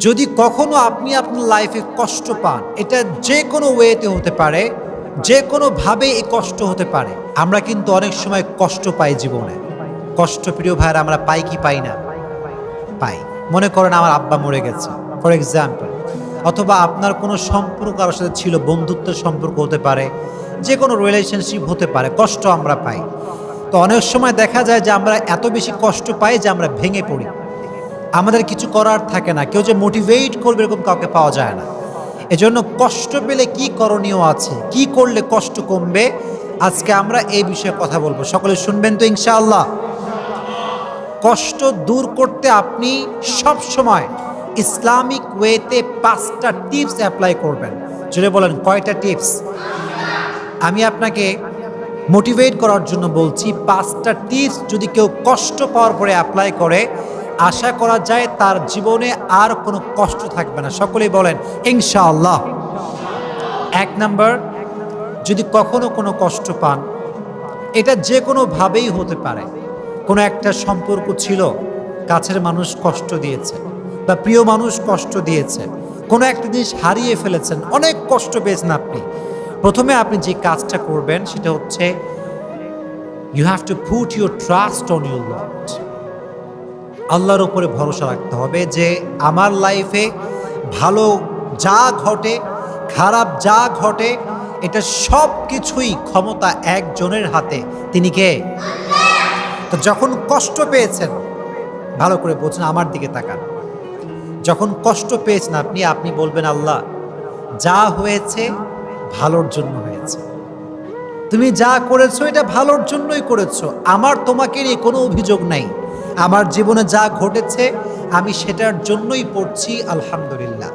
যদি কখনো আপনি আপনার লাইফে কষ্ট পান, এটা যে কোনো ওয়েতে হতে পারে, যে কোনোভাবে এই কষ্ট হতে পারে। আমরা কিন্তু অনেক সময় কষ্ট পাই জীবনে। কষ্ট প্রিয় ভাইরা আমরা পাই কি পাই না? পাই। মনে করেন আমার আব্বা মরে গেছে, ফর এক্সাম্পল, অথবা আপনার কোনো সম্পর্ক কারোর সাথে ছিল, বন্ধুত্বের সম্পর্ক হতে পারে, যে কোনো রিলেশনশিপ হতে পারে, কষ্ট আমরা পাই। তো অনেক সময় দেখা যায় যে আমরা এত বেশি কষ্ট পাই যে আমরা ভেঙে পড়ি, আমাদের কিছু করার থাকে না, কেউ যে মোটিভেট করবে এরকম কাউকে পাওয়া যায় না। এজন্য কষ্ট পেলে কি করণীয় আছে, কি করলে কষ্ট কমবে, আজকে আমরা এই বিষয়ে কথা বলবো। সকলে শুনবেন তো ইনশাআল্লাহ? কষ্ট দূর করতে আপনি সব সময় ইসলামিক ওয়েতে 5টা টিপস অ্যাপ্লাই করবেন। যদি বলেন কয়টা টিপস? আমি আপনাকে মোটিভেট করার জন্য বলছি, 5টা টিপস যদি কেউ কষ্ট পাওয়ার পরে অ্যাপ্লাই করে, আশা করা যায় তার জীবনে আর কোনো কষ্ট থাকবে না। সকলেই বলেন ইনশাআল্লাহ। 1 নাম্বার, যদি কখনো কোনো কষ্ট পান, এটা যে কোনোভাবেই হতে পারে। কোনো একটা সম্পর্ক ছিল, কাছের মানুষ কষ্ট দিয়েছে বা প্রিয় মানুষ কষ্ট দিয়েছে, কোনো একটা জিনিস হারিয়ে ফেলেছেন, অনেক কষ্ট পেয়েছেন আপনি। প্রথমে আপনি যে কাজটা করবেন সেটা হচ্ছে, you have to put your trust on your lord. আল্লাহর উপরে ভরসা রাখতে হবে যে আমার লাইফে ভালো যা ঘটে, খারাপ যা ঘটে, এটা সব কিছুই ক্ষমতা একজনের হাতে। তিনি কে? তো যখন কষ্ট পেয়েছেন, ভালো করে বলছেন, আমার দিকে তাকান, যখন কষ্ট পেয়েছেন আপনি, আপনি বলবেন, আল্লাহ যা হয়েছে ভালোর জন্য হয়েছে, তুমি যা করেছো এটা ভালোর জন্যই করেছো, আমার তোমাকে নিয়ে কোনো অভিযোগ নাই, আমার জীবনে যা ঘটেছে আমি সেটার জন্যই পড়ছি আলহামদুলিল্লাহ।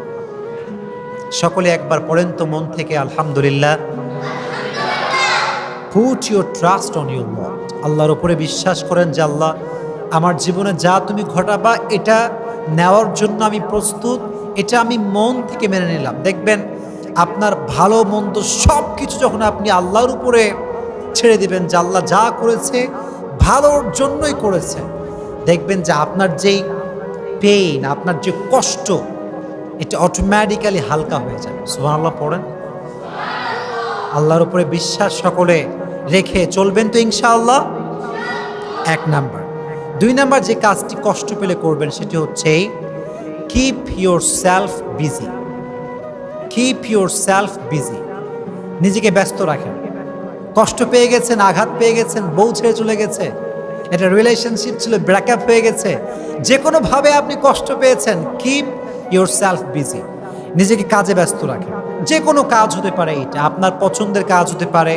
সকলে একবার পড়েন তো মন থেকে আলহামদুলিল্লাহ। Put your trust on your lord. আল্লাহর উপরে বিশ্বাস করেন যে আল্লাহ আমার জীবনে যা তুমি ঘটাবা এটা নেওয়ার জন্য আমি প্রস্তুত, এটা আমি মন থেকে মেনে নিলাম। দেখবেন আপনার ভালো মন্দ সব কিছু যখন আপনি আল্লাহর উপরে ছেড়ে দিবেন যে আল্লাহ যা করেছে ভালোর জন্যই করেছে, দেখবেন যে আপনার যেই পেইন, আপনার যে কষ্ট, এটা অটোমেটিক্যালি হালকা হয়ে যাবে। সুবহানাল্লাহ পড়েন। আল্লাহর উপরে বিশ্বাস সকলে রেখে চলবেন তো ইনশাআল্লাহ। 1 নাম্বার। 2 নাম্বার যে কাজটি কষ্ট পেলে করবেন সেটি হচ্ছে, keep your self busy. Keep your self busy. নিজেকে ব্যস্ত রাখেন। কষ্ট পেয়ে গেছেন, আঘাত পেয়ে গেছেন, বউ ছেড়ে চলে গেছে, একটা রিলেশনশিপ ছিল, ব্রেকআপ হয়ে গেছে, যে কোনোভাবে আপনি কষ্ট পেয়েছেন, কিপ ইউর সেলফ বিজি। নিজেকে কাজে ব্যস্ত রাখেন। যে কোনো কাজ হতে পারে, এটা আপনার পছন্দের কাজ হতে পারে,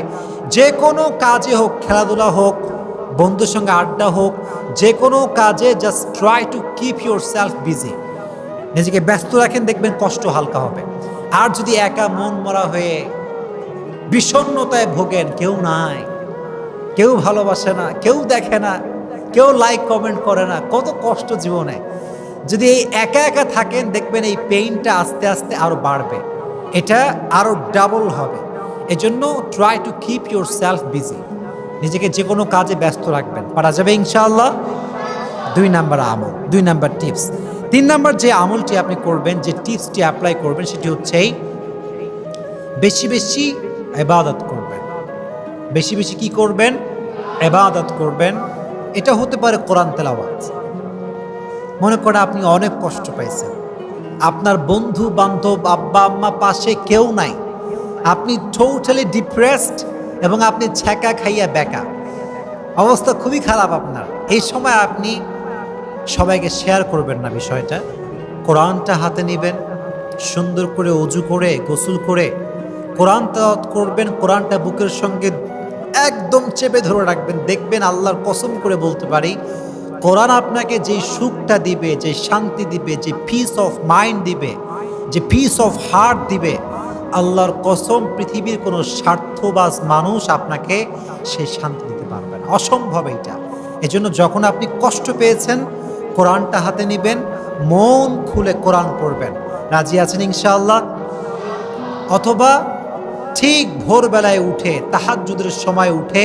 যে কোনো কাজে হোক, খেলাধুলা হোক, বন্ধুর সঙ্গে আড্ডা হোক, যে কোনো কাজে just try to keep your self busy. নিজেকে ব্যস্ত রাখেন, দেখবেন কষ্ট হালকা হবে। আর যদি একা মন মরা হয়ে বিষণ্ণতায় ভোগেন, কেউ নাই, কেউ ভালোবাসে না, কেউ দেখে না, কেউ লাইক কমেন্ট করে না, কত কষ্ট জীবনে, যদি এই একা একা থাকেন, দেখবেন এই পেইনটা আস্তে আস্তে আরো বাড়বে, এটা আরো ডাবল হবে। এজন্য try to keep your self busy. নিজেকে যে কোনো কাজে ব্যস্ত রাখবেন, পারা যাবে ইনশাআল্লাহ। 2 নাম্বার আমল, 2 নাম্বার টিপস। 3 নাম্বার যে আমলটি আপনি করবেন, যে টিপসটি অ্যাপ্লাই করবেন, সেটি হচ্ছে বেশি বেশি ইবাদত করবেন। বেশি বেশি কি করবেন? ইবাদত করবেন। এটা হতে পারে কোরআন তেলাওয়াত। মনে করেন আপনি অনেক কষ্ট পাইছেন, আপনার বন্ধু বান্ধব, আব্বা আম্মা পাশে কেউ নাই, আপনি টোটালি ডিপ্রেসড এবং আপনি ছ্যাঁকা খাইয়া বেকা, অবস্থা খুবই খারাপ আপনার। এই সময় আপনি সবাইকে শেয়ার করবেন না বিষয়টা, কোরআনটা হাতে নেবেন, সুন্দর করে অজু করে গোসল করে কোরআন তেলাওয়াত করবেন, কোরআনটা বুকের সঙ্গে একদম চেপে ধরে রাখবেন। দেখবেন, আল্লাহর কসম করে বলতে পারি, কোরআন আপনাকে যে সুখটা দিবে, যে শান্তি দিবে, যে পিস অফ মাইন্ড দিবে, যে পিস অফ হার্ট দিবে, আল্লাহর কসম পৃথিবীর কোনো স্বার্থবাজ মানুষ আপনাকে সেই শান্তি দিতে পারবে না, অসম্ভব এটা। এজন্য যখন আপনি কষ্ট পেয়েছেন, কোরআনটা হাতে নেবেন, মন খুলে কোরআন পড়বেন। রাজি আছেন ইনশাআল্লাহ? অথবা ঠিক ভোরবেলায় উঠে, তাহাজ্জুদের সময় উঠে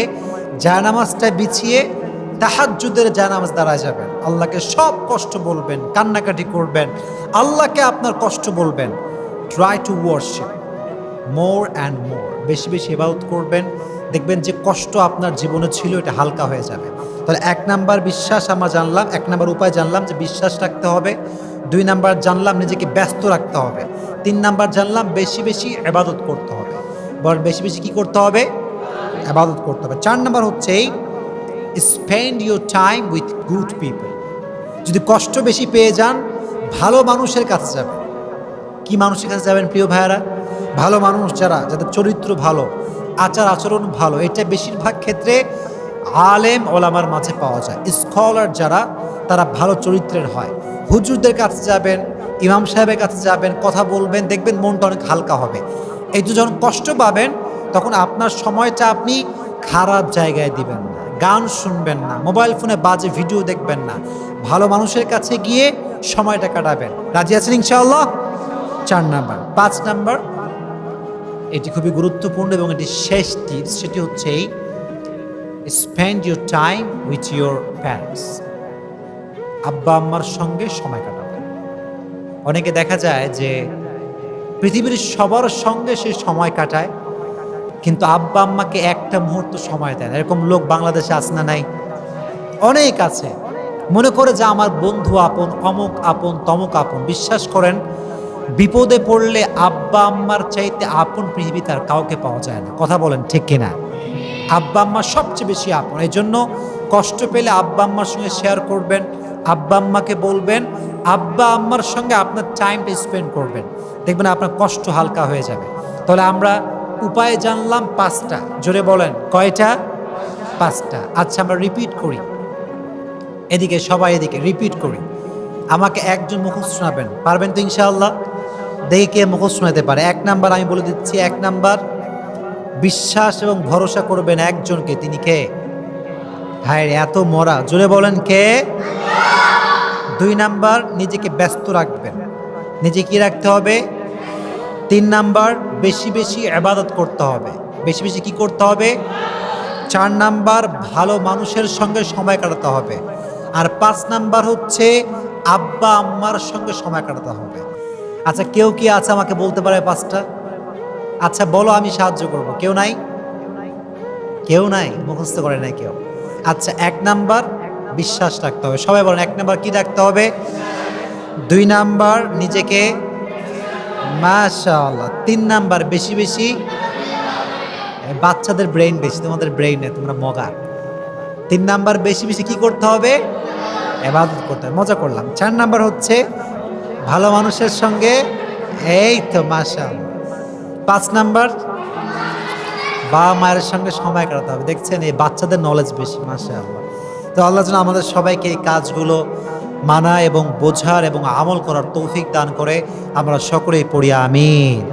জায়নামাজটা বিছিয়ে তাহাজ্জুদের জানামাজ দাঁড়ায় যাবেন, আল্লাহকে সব কষ্ট বলবেন, কান্নাকাটি করবেন, আল্লাহকে আপনার কষ্ট বলবেন। Try to worship more and more, বেশি বেশি ইবাদত করবেন, দেখবেন যে কষ্ট আপনার জীবনে ছিল এটা হালকা হয়ে যাবে। তাহলে 1 নাম্বার বিশ্বাস আমরা জানলাম, 1 নাম্বার উপায় জানলাম যে বিশ্বাস রাখতে হবে। 2 নাম্বার জানলাম নিজেকে ব্যস্ত রাখতে হবে। 3 নাম্বার জানলাম বেশি বেশি ইবাদত করতে হবে। বেশি বেশি কি করতে হবে? ইবাদত করতে হবে। 4 নাম্বার হচ্ছে spend your time with good people. যদি কষ্ট বেশি পেয়ে যান, ভালো মানুষের কাছে যাবেন। কি মানুষের কাছে যাবেন প্রিয় ভাইয়ারা? ভালো মানুষ যারা, যাদের চরিত্র ভালো, আচার আচরণ ভালো, এটা বেশিরভাগ ক্ষেত্রে আলেম ওলামার মাঝে পাওয়া যায়। স্কলার যারা, তারা ভালো চরিত্রের হয়। হুজুরদের কাছে যাবেন, ইমাম সাহেবের কাছে যাবেন, কথা বলবেন, দেখবেন মনটা অনেক হালকা হবে। এই তো যখন কষ্ট পাবেন, তখন আপনার সময়টা আপনি খারাপ জায়গায় দিবেন না, গান শুনবেন না, মোবাইল ফোনে বাজে ভিডিও দেখবেন না, ভালো মানুষের কাছে গিয়ে সময়টা কাটাবেন। রাজি আছেন ইনশাআল্লাহ? 4 নাম্বার। 5 নাম্বার, এটি খুবই গুরুত্বপূর্ণ এবং এটি শেষ টিপস, সেটি হচ্ছে spend your time with your parents. আব্বা আম্মার সঙ্গে সময় কাটাবেন। অনেকে দেখা যায় যে পৃথিবীর সবার সঙ্গে সে সময় কাটায়, কিন্তু আব্বা আম্মাকে একটা মুহূর্ত সময় দেয় না। এরকম লোক বাংলাদেশে আছে না নাই? অনেক আছে। মনে করে যে আমার বন্ধু আপন, অমুক আপন, তমুক আপন। বিশ্বাস করেন, বিপদে পড়লে আব্বা আম্মার চাইতে আপন পৃথিবী তার কাউকে পাওয়া যায় না। কথা বলেন ঠিক কিনা? আব্বা আম্মা সবচেয়ে বেশি আপন। এই জন্য কষ্ট পেলে আব্বা আম্মার সঙ্গে শেয়ার করবেন, আব্বা আম্মাকে বলবেন, আব্বা আম্মার সঙ্গে আপনার টাইমটা স্পেন্ড করবেন, দেখবেন আপনার কষ্ট হালকা হয়ে যাবে। তাহলে আমরা উপায় জানলাম 5টা। জোরে বলেন, কয়টা? 5টা। আচ্ছা, আমরা রিপিট করি। এদিকে সবাই, এদিকে রিপিট করি। আমাকে একজন মুখস্থ শোনাবেন, পারবেন তো ইনশাআল্লাহ? দেখি কে মুখস্থ শোনাতে পারে। 1 নাম্বার আমি বলে দিচ্ছি। 1 নাম্বার, বিশ্বাস এবং ভরসা করবেন একজনকে। তিনি কে? হায় এত মরা, জোরে বলেন কে? 2 নাম্বার, নিজেকে ব্যস্ত রাখবেন। নিজে কি রাখতে হবে? 3 নাম্বার, বেশি বেশি ইবাদত করতে হবে। বেশি বেশি কি করতে হবে? 4 নাম্বার, ভালো মানুষের সঙ্গে সময় কাটাতে হবে। আর 5 নাম্বার হচ্ছে আব্বা আম্মার সঙ্গে সময় কাটাতে হবে। আচ্ছা, কেউ কি আছে আমাকে বলতে পারে 5টা? আচ্ছা বলো, আমি সাহায্য করব। কেউ নাই? কেউ নাই? মুখস্থ করে নাই কেউ? আচ্ছা, 1 নাম্বার বিশ্বাস রাখতে হবে। সবাই বলেন 1 নাম্বার কি রাখতে হবে? 2 নাম্বার নিজেকে, মাশাআল্লাহ। 3 নাম্বার বেশি বেশি, বাচ্চাদের ব্রেইন বেশি, তোমাদের ব্রেইনে, তোমরা মগা। 3 নাম্বার বেশি বেশি কি করতে হবে? ইবাদত করতে হবে। মজা করলাম। 4 নাম্বার হচ্ছে ভালো মানুষের সঙ্গে, এই তো মাশাআল্লাহ। 5 নাম্বার, বাবা মায়ের সঙ্গে সময় কাটাতে হবে। দেখছেন, এই বাচ্চাদের নলেজ বেশি, মাশাআল্লাহ। তো আল্লাহ যেন আমাদের সবাইকে এই কাজগুলো মানা এবং বোঝার এবং আমল করার তৌফিক দান করে। আমরা সকলেই পড়ি আমিন।